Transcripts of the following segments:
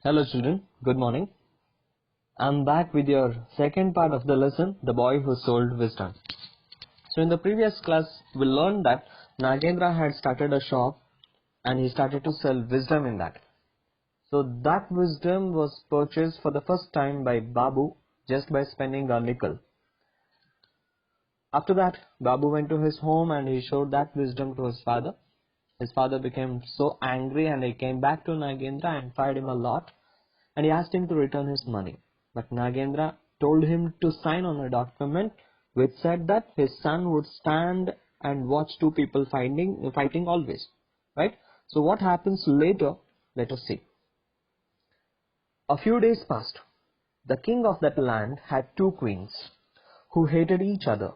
Hello children, good morning. I'm back with your second part of the lesson, The Boy Who Sold Wisdom. So in the previous class, we learned that Nagendra had started a shop and he started to sell wisdom in that. So that wisdom was purchased for the first time by Babu just by spending a nickel. After that, Babu went to his home and he showed that wisdom to his father. His father became so angry and he came back to Nagendra and fired him a lot. And he asked him to return his money. But Nagendra told him to sign on a document which said that his son would stand and watch two people fighting always. Right? So what happens later? Let us see. A few days passed. The king of that land had two queens who hated each other.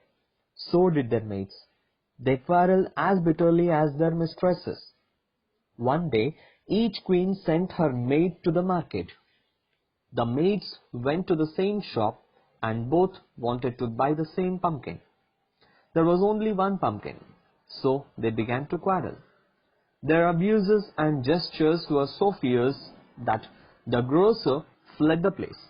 So did their maids. They quarreled as bitterly as their mistresses. One day, each queen sent her maid to the market. The maids went to the same shop and both wanted to buy the same pumpkin. There was only one pumpkin, so they began to quarrel. Their abuses and gestures were so fierce that the grocer fled the place.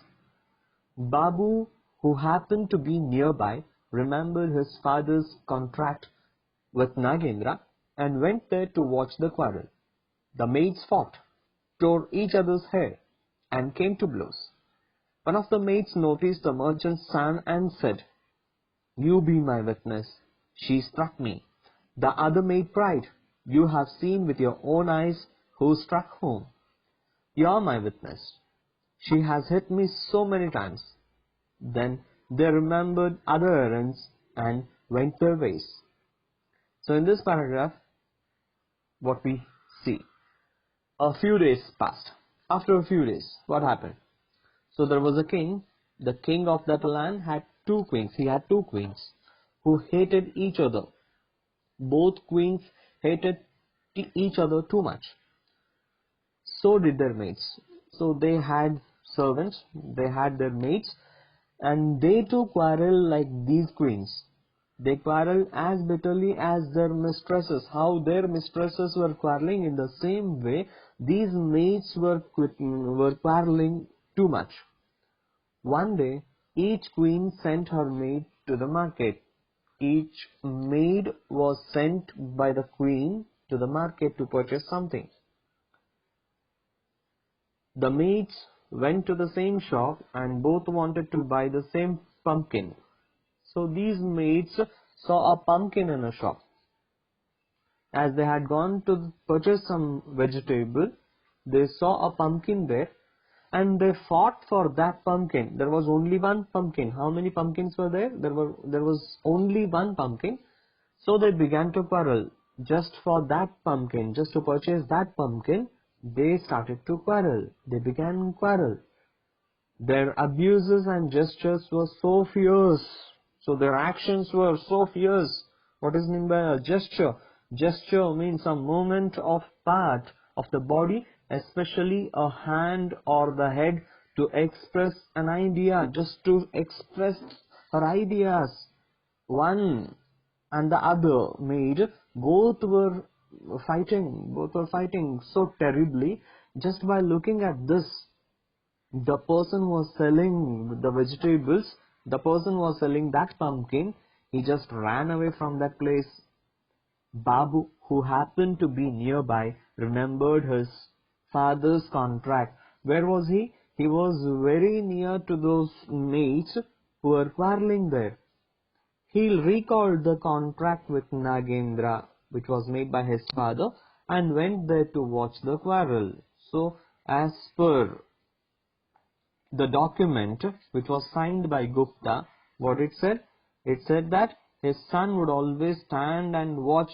Babu, who happened to be nearby, remembered his father's contract with Nagendra and went there to watch the quarrel. The maids fought, tore each other's hair, and came to blows. One of the maids noticed the merchant's son and said, "You be my witness. She struck me." The other maid cried, "You have seen with your own eyes who struck whom. You're my witness. She has hit me so many times." Then they remembered other errands and went their ways. So in this paragraph, what we see, a few days passed. After a few days, what happened? So there was a king. The king of that land had two queens. He had two queens who hated each other. Both queens hated each other too much. So did their maids. So they had servants, they had their maids, and they too quarreled like these queens. They quarreled as bitterly as their mistresses. How their mistresses were quarreling, in the same way these maids were quarreling too much. One day, each queen sent her maid to the market. Each maid was sent by the queen to the market to purchase something. The maids went to the same shop and both wanted to buy the same pumpkin. So these maids saw a pumpkin in a shop. As they had gone to purchase some vegetable, they saw a pumpkin there and they fought for that pumpkin. There was only one pumpkin. How many pumpkins were there? There was only one pumpkin. So they began to quarrel just for that pumpkin, just to purchase that pumpkin. They started to quarrel. They began to quarrel. Their abuses and gestures were so fierce. So their actions were so fierce. What is meant by a gesture? Gesture means a movement of part of the body, especially a hand or the head, to express an idea, just to express her ideas. One and the other maid, both were fighting so terribly. Just by looking at this, the person who was selling the vegetables, the person who was selling that pumpkin, he just ran away from that place. Babu, who happened to be nearby, remembered his father's contract. Where was he? He was very near to those maids who were quarreling there. He recalled the contract with Nagendra, which was made by his father, and went there to watch the quarrel. So, as per the document which was signed by Gupta, what it said? It said that his son would always stand and watch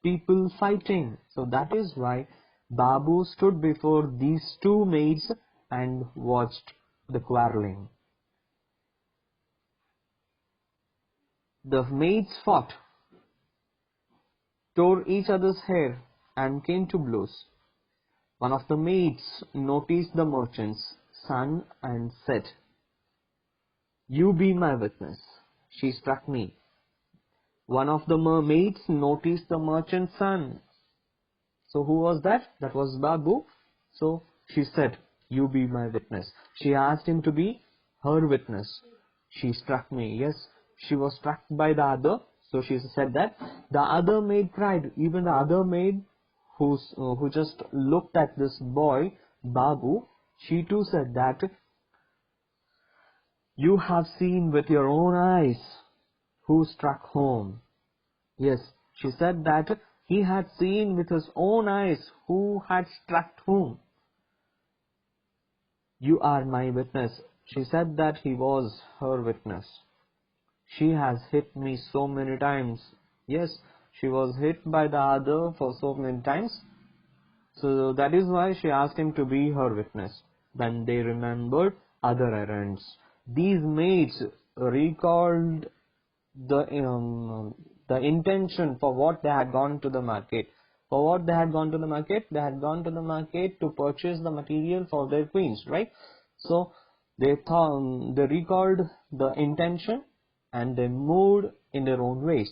people fighting. So that is why Babu stood before these two maids and watched the quarreling. The maids fought, tore each other's hair, and came to blows. One of the maids noticed the merchant's son and said, "You be my witness. She struck me." One of the maids noticed the merchant's son. So who was that? That was Babu. So she said, You be my witness. She asked him to be her witness. She struck me. Yes, she was struck by the other. So she said that the other maid cried. Even the other maid who just looked at this boy, Babu, she too said that you have seen with your own eyes who struck home. Yes, she said that he had seen with his own eyes who had struck whom. You are my witness. She said that he was her witness. She has hit me so many times. Yes, she was hit by the other for so many times. So that is why she asked him to be her witness. Then they remembered other errands. These maids recalled the intention for what they had gone to the market. For what they had gone to the market? They had gone to the market to purchase the material for their queens, right? So they recalled the intention and they moved in their own ways.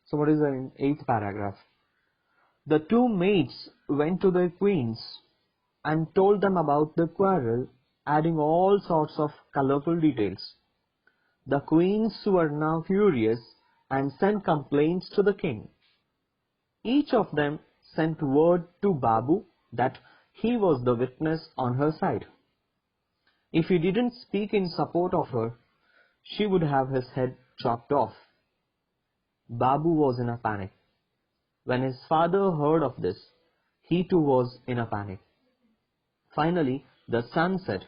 So what is the 8th paragraph? The two maids went to their queens and told them about the quarrel, adding all sorts of colorful details. The queens were now furious and sent complaints to the king. Each of them sent word to Babu that he was the witness on her side. If he didn't speak in support of her, she would have his head chopped off. Babu was in a panic. When his father heard of this, he too was in a panic. Finally, the son said,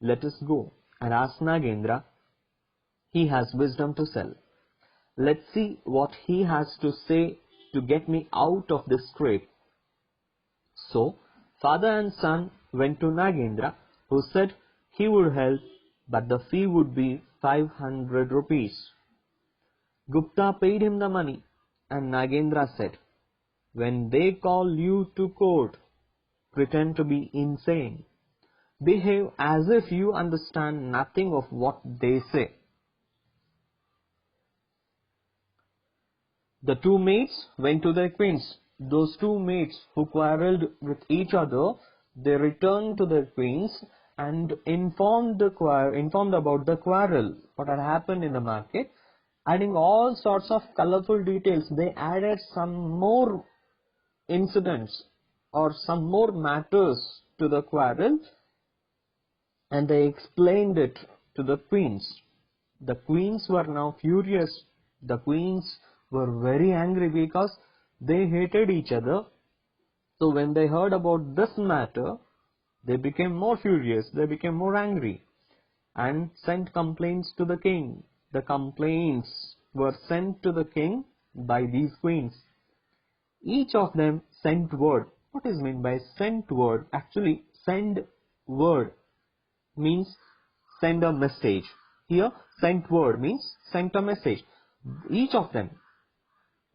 "Let us go and ask Nagendra. He has wisdom to sell. Let's see what he has to say to get me out of this scrape." So, father and son went to Nagendra, who said he would help, but the fee would be 500 rupees. Gupta paid him the money, and Nagendra said, "When they call you to court, pretend to be insane. Behave as if you understand nothing of what they say." The two maids went to their queens. Those two maids who quarrelled with each other, they returned to their queens and informed about the quarrel, what had happened in the market, adding all sorts of colorful details. They added some more incidents or some more matters to the quarrel, and they explained it to the queens. The queens were now furious. The queens were very angry because they hated each other. So when they heard about this matter, they became more furious, they became more angry and sent complaints to the king. The complaints were sent to the king by these queens. Each of them sent word. What is meant by sent word? Actually, send word means send a message. Here, sent word means sent a message. Each of them,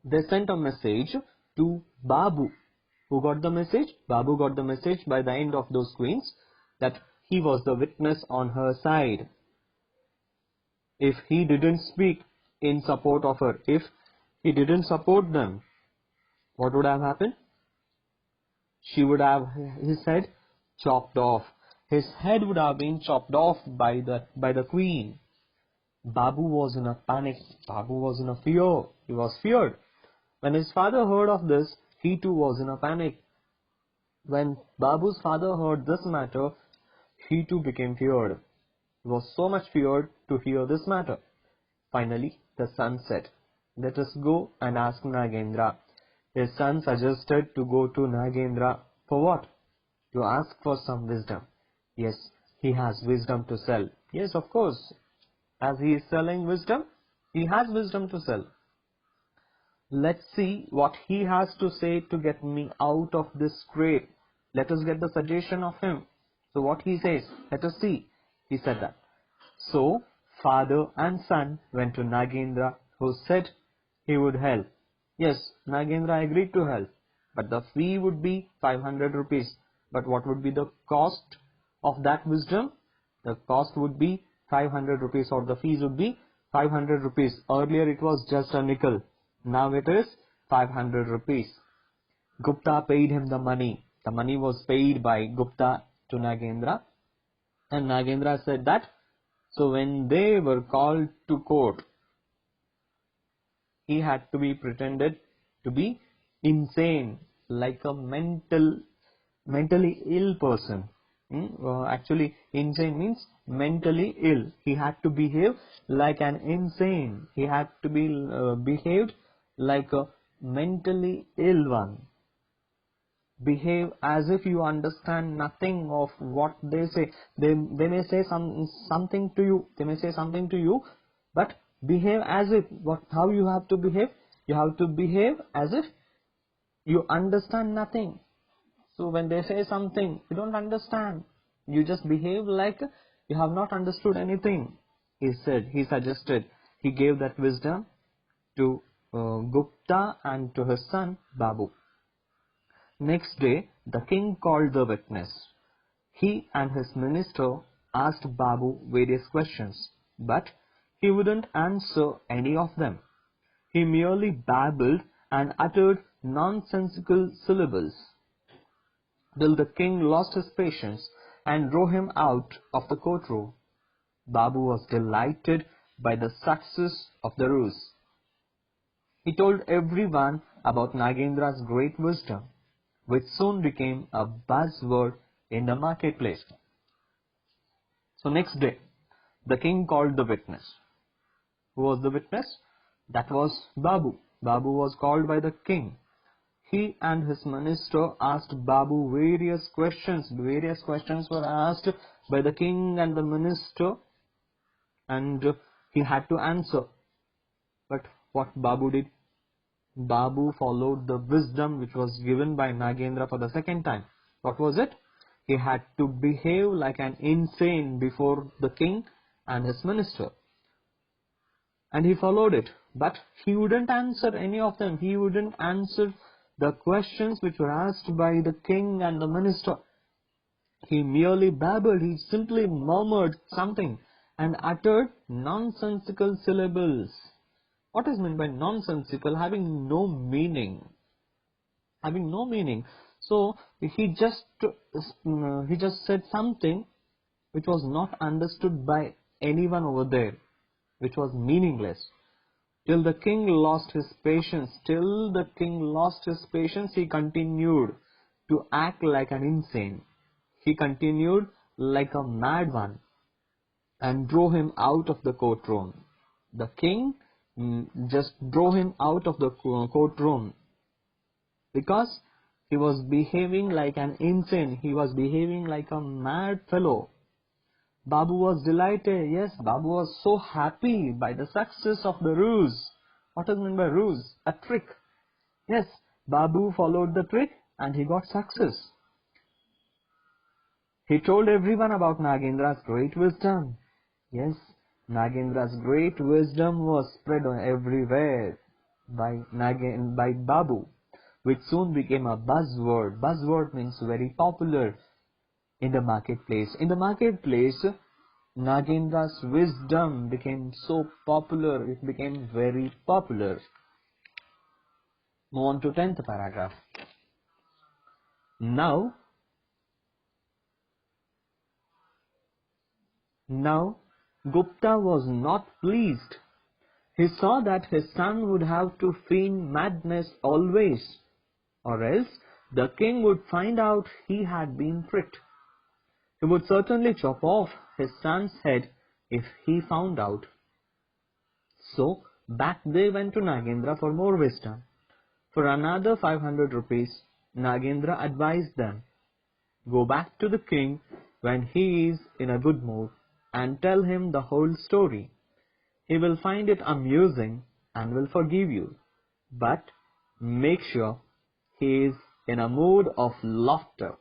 they sent a message to Babu. Who got the message? Babu got the message by the end of those queens that he was the witness on her side. If he didn't speak in support of her, if he didn't support them, what would have happened? She would have his head chopped off. His head would have been chopped off by the queen. Babu was in a panic. Babu was in a fear. He was feared. When his father heard of this, he too was in a panic. When Babu's father heard this matter, he too became feared. He was so much feared to hear this matter. Finally, the son said, "Let us go and ask Nagendra." His son suggested to go to Nagendra for what? To ask for some wisdom. Yes, he has wisdom to sell. Yes, of course. As he is selling wisdom, he has wisdom to sell. Let's see what he has to say to get me out of this scrape. Let us get the suggestion of him. So what he says, let us see. He said that. So, father and son went to Nagendra, who said he would help. Yes, Nagendra agreed to help, but the fee would be 500 rupees. But what would be the cost of that wisdom? The cost would be 500 rupees, or the fees would be 500 rupees. Earlier it was just a nickel. Now it is 500 rupees. Gupta paid him the money. The money was paid by Gupta to Nagendra, and Nagendra said that, so when they were called to court, he had to be pretended to be insane, like a mentally ill person. Actually, insane means mentally ill. He had to behave like an insane. He had to be behaved like a mentally ill one. Behave as if you understand nothing of what they say. They may say something to you. They may say something to you, but behave as if how you have to behave. You have to behave as if you understand nothing. So when they say something, you don't understand. You just behave like you have not understood anything. He suggested, he gave that wisdom to Gupta and to his son Babu. Next day, the king called the witness. He and his minister asked Babu various questions, but he wouldn't answer any of them. He merely babbled and uttered nonsensical syllables, till the king lost his patience and drove him out of the courtroom. Babu was delighted by the success of the ruse. He told everyone about Nagendra's great wisdom, which soon became a buzzword in the marketplace. So next day, the king called the witness. Who was the witness? That was Babu. Babu was called by the king. He and his minister asked Babu various questions. Various questions were asked by the king and the minister, and he had to answer. But what Babu did? Babu followed the wisdom which was given by Nagendra for the second time. What was it? He had to behave like an insane before the king and his minister. And he followed it. But he wouldn't answer any of them. He wouldn't answer the questions which were asked by the king and the minister. He merely babbled. He simply murmured something and uttered nonsensical syllables. What is meant by nonsensical? Having no meaning. Having no meaning. So he just said something which was not understood by anyone over there, which was meaningless. Till the king lost his patience. Till the king lost his patience, he continued to act like an insane. He continued like a mad one and drove him out of the courtroom. The king just drove him out of the courtroom because he was behaving like an insane. He was behaving like a mad fellow. Babu was delighted. Yes, Babu was so happy by the success of the ruse. What is meant by ruse? A trick. Yes, Babu followed the trick and he got success. He told everyone about Nagendra's great wisdom. Yes, Nagendra's great wisdom was spread everywhere by Babu, which soon became a buzzword. Buzzword means very popular in the marketplace. In the marketplace, Nagendra's wisdom became so popular, it became very popular. Move on to 10th paragraph. Now, Gupta was not pleased. He saw that his son would have to feign madness always, or else the king would find out he had been tricked. He would certainly chop off his son's head if he found out. So back they went to Nagendra for more wisdom. For another 500 rupees, Nagendra advised them, go back to the king when he is in a good mood and tell him the whole story. He will find it amusing and will forgive you. But make sure he is in a mood of laughter.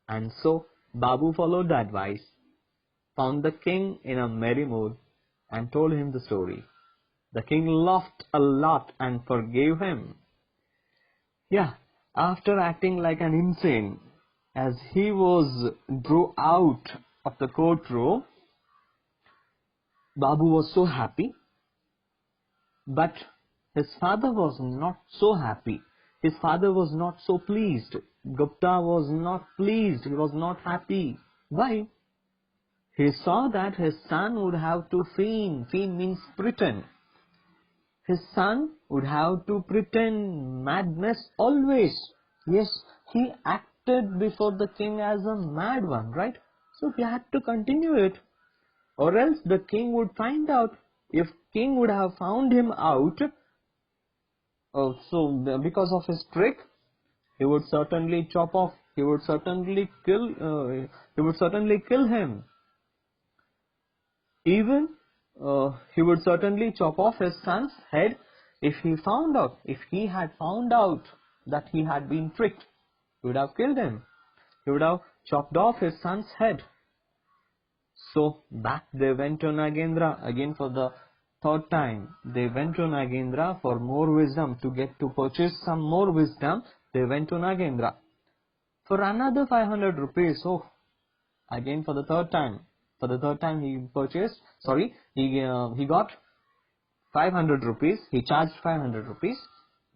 And so Babu followed the advice, found the king in a merry mood, and told him the story. The king laughed a lot and forgave him. Yeah, after acting like an insane, as he was drew out of the courtroom, Babu was so happy, but his father was not so happy. His father was not so pleased. Gupta was not pleased, he was not happy. Why? He saw that his son would have to feign. Feign means pretend. His son would have to pretend madness always. Yes, he acted before the king as a mad one, right? So he had to continue it, or else the king would find out. If king would have found him out, because of his trick, he would certainly chop off. He would certainly kill. He would certainly kill him. Even he would certainly chop off his son's head if he found out. If he had found out that he had been tricked, he would have killed him. He would have chopped off his son's head. So back they went to Nagendra again for the third time. They went to Nagendra for more wisdom, to purchase some more wisdom. They went to Nagendra for another 500 rupees. So again for the third time. For the third time he purchased. He got 500 rupees. He charged 500 rupees.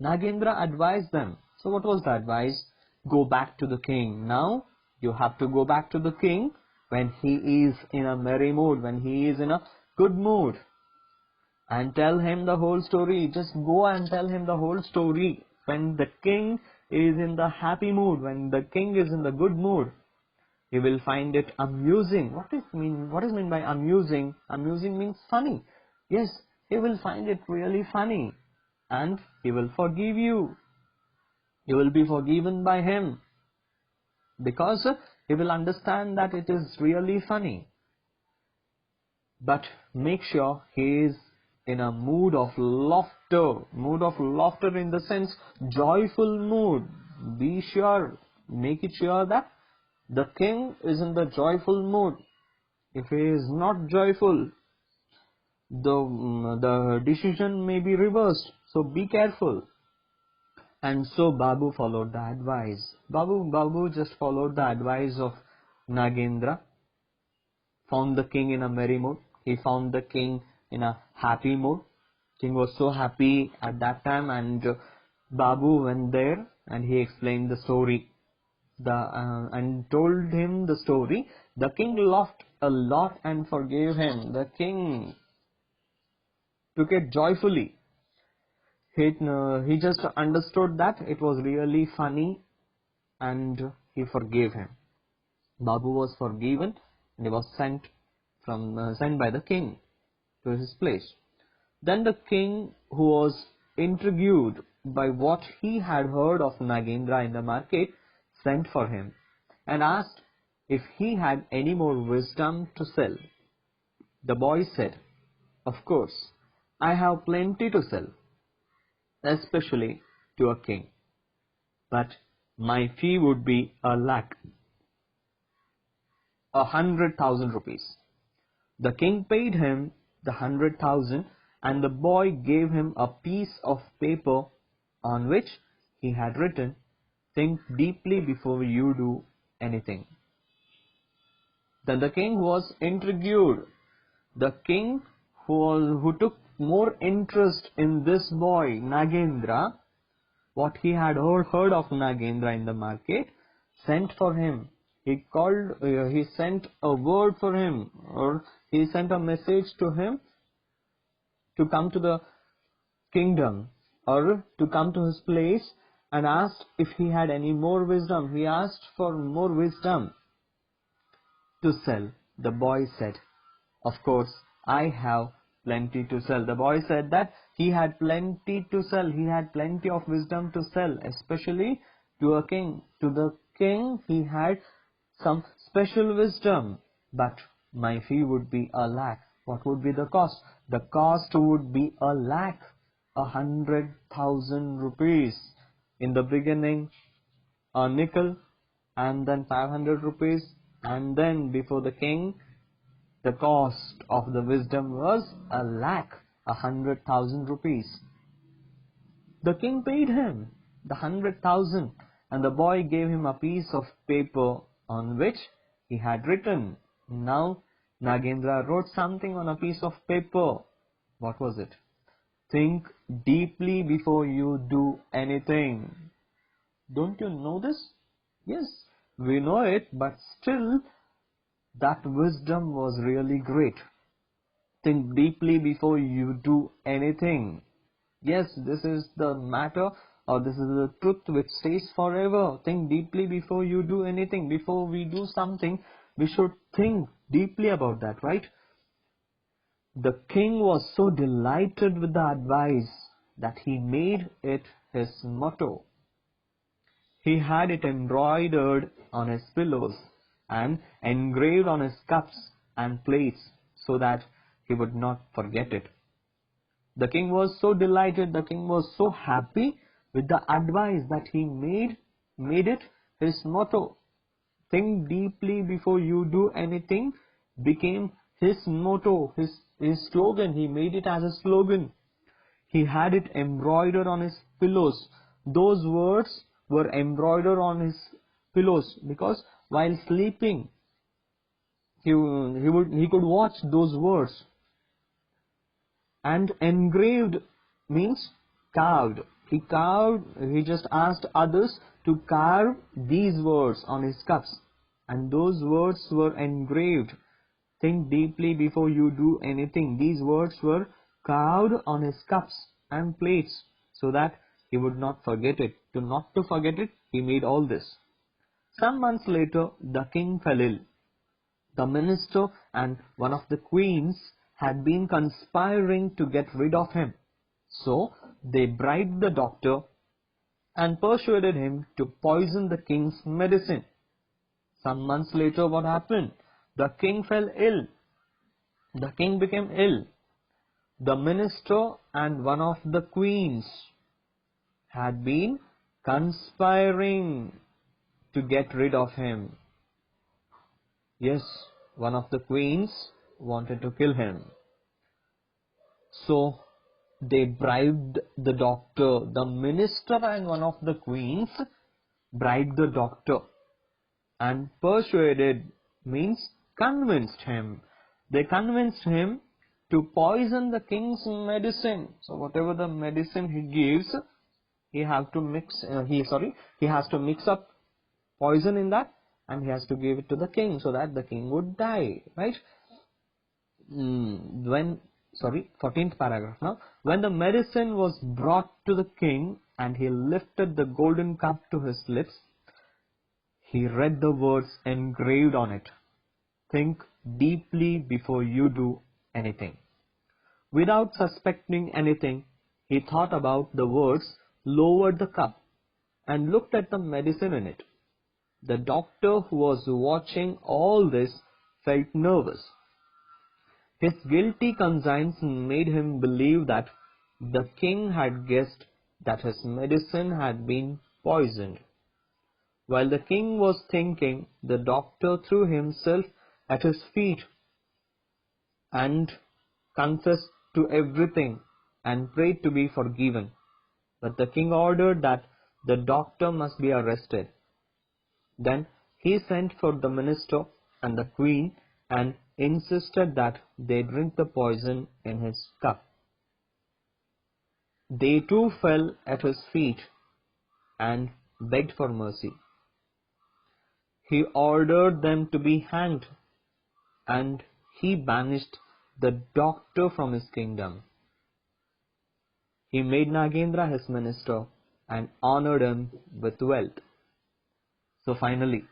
Nagendra advised them. So what was the advice? Go back to the king. Now you have to go back to the king when he is in a merry mood, when he is in a good mood, and tell him the whole story. Just go and tell him the whole story. When the king is in the happy mood, when the king is in the good mood, he will find it amusing. What is meant by amusing? Amusing means funny. Yes, he will find it really funny, and he will forgive you. You will be forgiven by him, because he will understand that it is really funny. But make sure he is in a mood of laughter in the sense joyful mood. Be sure, make it sure that the king is in the joyful mood. If he is not joyful, the decision may be reversed. So be careful. And so Babu followed the advice. Babu just followed the advice of Nagendra. Found the king in a merry mood. He found the king in a happy mood. King was so happy at that time, and Babu went there and he explained the story. And told him the story. The king laughed a lot and forgave him. The king took it joyfully. He just understood that it was really funny, and he forgave him. Babu was forgiven, and he was sent by the king to his place. Then the king, who was intrigued by what he had heard of Nagendra in the market, sent for him and asked if he had any more wisdom to sell. The boy said, "Of course, I have plenty to sell, especially to a king, but my fee would be 100,000 rupees. The king paid him the 100,000, and the boy gave him a piece of paper on which he had written, "Think deeply before you do anything." Then the king was intrigued. The king, who took more interest in this boy, Nagendra, what he had heard of Nagendra in the market, sent for him. He sent a word for him, or he sent a message to him to come to the kingdom, or to come to his place, and asked if he had any more wisdom. He asked for more wisdom to sell. The boy said, "Of course, I have plenty to sell." The boy said that he had plenty to sell. He had plenty of wisdom to sell, especially to a king. To the king, he had some special wisdom. But my fee would be 1,00,000. What would be the cost? The cost would be 1,00,000, 100,000 rupees. In the beginning, a nickel, and then 500 rupees, and then before the king, the cost of the wisdom was 1,00,000, 100,000 rupees. The king paid him the 100,000, and the boy gave him a piece of paper on which he had written. Now Nagendra wrote something on a piece of paper. What was it? Think deeply before you do anything. Don't you know this? Yes, we know it, but still that wisdom was really great. Think deeply before you do anything. Yes, this is the matter, or this is the truth which stays forever. Think deeply before you do anything. Before we do something, we should think deeply about that, right? The king was so delighted with the advice that he made it his motto. He had it embroidered on his pillows and engraved on his cups and plates so that he would not forget it. The king was so delighted, the king was so happy with the advice that he made it his motto. Think deeply before you do anything became his motto, his slogan. He made it as a slogan. He had it embroidered on his pillows. Those words were embroidered on his pillows because while sleeping he could watch those words. And engraved means carved. He just asked others to carve these words on his cups, and those words were engraved. Think deeply before you do anything. These words were carved on his cups and plates so that he would not forget it. Not to forget it, he made all this. Some months later, the king fell ill. The minister and one of the queens had been conspiring to get rid of him. So they bribed the doctor and persuaded him to poison the king's medicine. Some months later, what happened? The king fell ill. The king became ill. The minister and one of the queens had been conspiring to get rid of him. Yes, one of the queens wanted to kill him. So they bribed the doctor. The minister and one of the queens bribed the doctor and persuaded means convinced him. They convinced him to poison the king's medicine. So whatever the medicine he gives, he has to mix up poison in that, and he has to give it to the king so that the king would die, right? 14th paragraph now. When the medicine was brought to the king and he lifted the golden cup to his lips, he read the words engraved on it. Think deeply before you do anything. Without suspecting anything, he thought about the words, lowered the cup, and looked at the medicine in it. The doctor who was watching all this felt nervous. His guilty conscience made him believe that the king had guessed that his medicine had been poisoned. While the king was thinking, the doctor threw himself at his feet and confessed to everything and prayed to be forgiven. But the king ordered that the doctor must be arrested. Then he sent for the minister and the queen and insisted that they drink the poison in his cup. They too fell at his feet and begged for mercy. He ordered them to be hanged, and he banished the doctor from his kingdom. He made Nagendra his minister and honored him with wealth. So finally,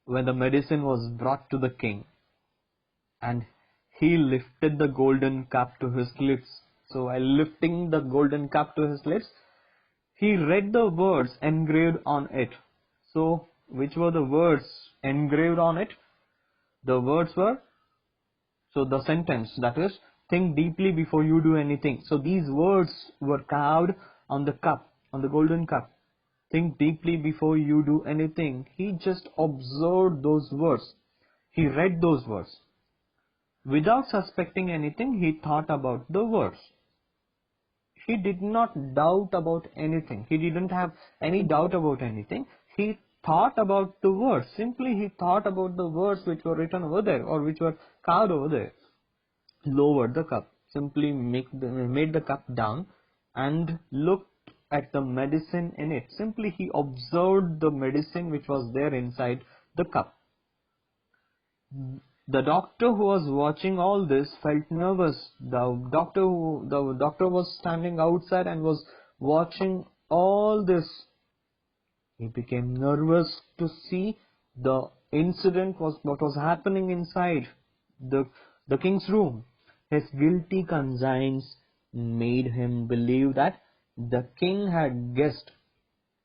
when the medicine was brought to the king, and he lifted the golden cup to his lips. So while lifting the golden cup to his lips, he read the words engraved on it. So which were the words engraved on it? The words were, so the sentence, that is, think deeply before you do anything. So these words were carved on the cup, on the golden cup. Think deeply before you do anything. He just observed those words. He read those words. Without suspecting anything, he thought about the words. He did not doubt about anything. He didn't have any doubt about anything. He thought about the words. Simply he thought about the words which were written over there or which were carved over there. Lowered the cup. Simply made the cup down and looked at the medicine in it. Simply he observed the medicine which was there inside the cup. The doctor who was watching all this felt nervous. The doctor was standing outside and was watching all this. He became nervous to see the incident, what was happening inside the king's room. His guilty conscience made him believe that the king had guessed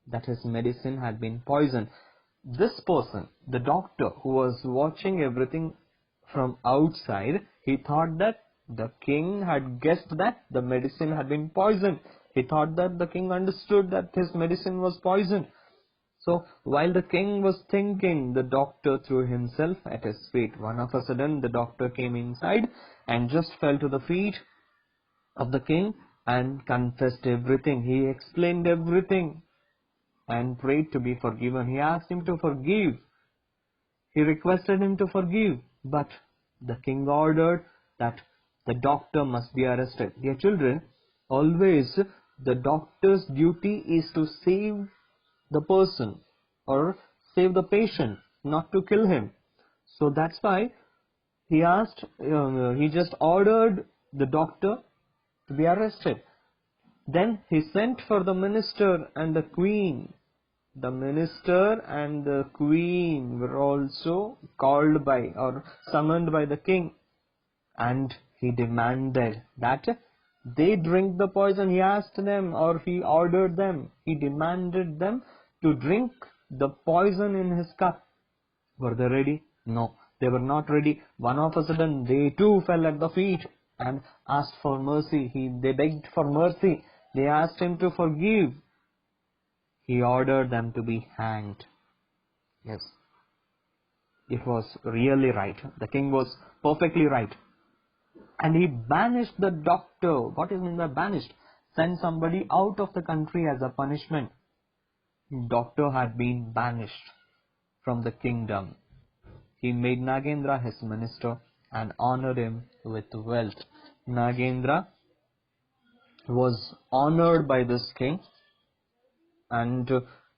that his medicine had been poisoned. This person, the doctor who was watching everything from outside, he thought that the king had guessed that the medicine had been poisoned. He thought that the king understood that his medicine was poisoned. So while the king was thinking, the doctor threw himself at his feet. One of a sudden, the doctor came inside and just fell to the feet of the king and confessed everything. He explained everything and prayed to be forgiven. He asked him to forgive. He requested him to forgive. But the king ordered that the doctor must be arrested. Dear children, always the doctor's duty is to save the person or save the patient, not to kill him. So that's why he just ordered the doctor to be arrested. Then he sent for the minister and the queen. The minister and the queen were also called by or summoned by the king, and he demanded that they drink the poison. He asked them, or he ordered them, he demanded them to drink the poison in his cup. Were they ready? No, they were not ready. One of a sudden, they too fell at the feet and asked for mercy. They begged for mercy. They asked him to forgive. He ordered them to be hanged. Yes, it was really right. The king was perfectly right. And he banished the doctor. What is meant by banished? Sent somebody out of the country as a punishment. Doctor had been banished from the kingdom. He made Nagendra his minister and honored him with wealth. Nagendra was honored by this king, and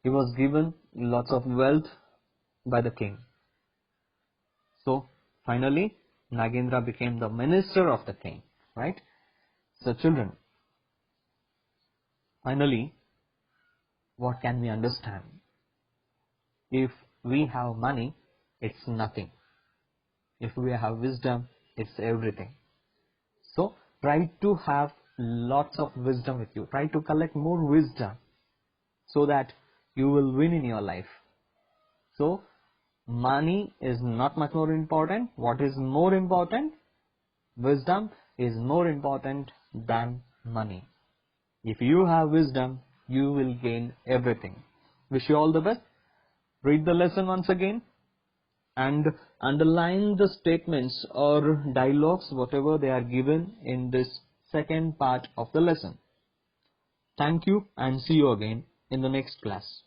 he was given lots of wealth by the king. So finally, Nagendra became the minister of the king, right? So children, finally, what can we understand? If we have money, it's nothing. If we have wisdom, it's everything. So try to have lots of wisdom with you. Try to collect more wisdom so that you will win in your life. So money is not much more important. What is more important? Wisdom is more important than money. If you have wisdom, you will gain everything. Wish you all the best. Read the lesson once again and underline the statements or dialogues, whatever they are given in this second part of the lesson. Thank you and see you again in the next class.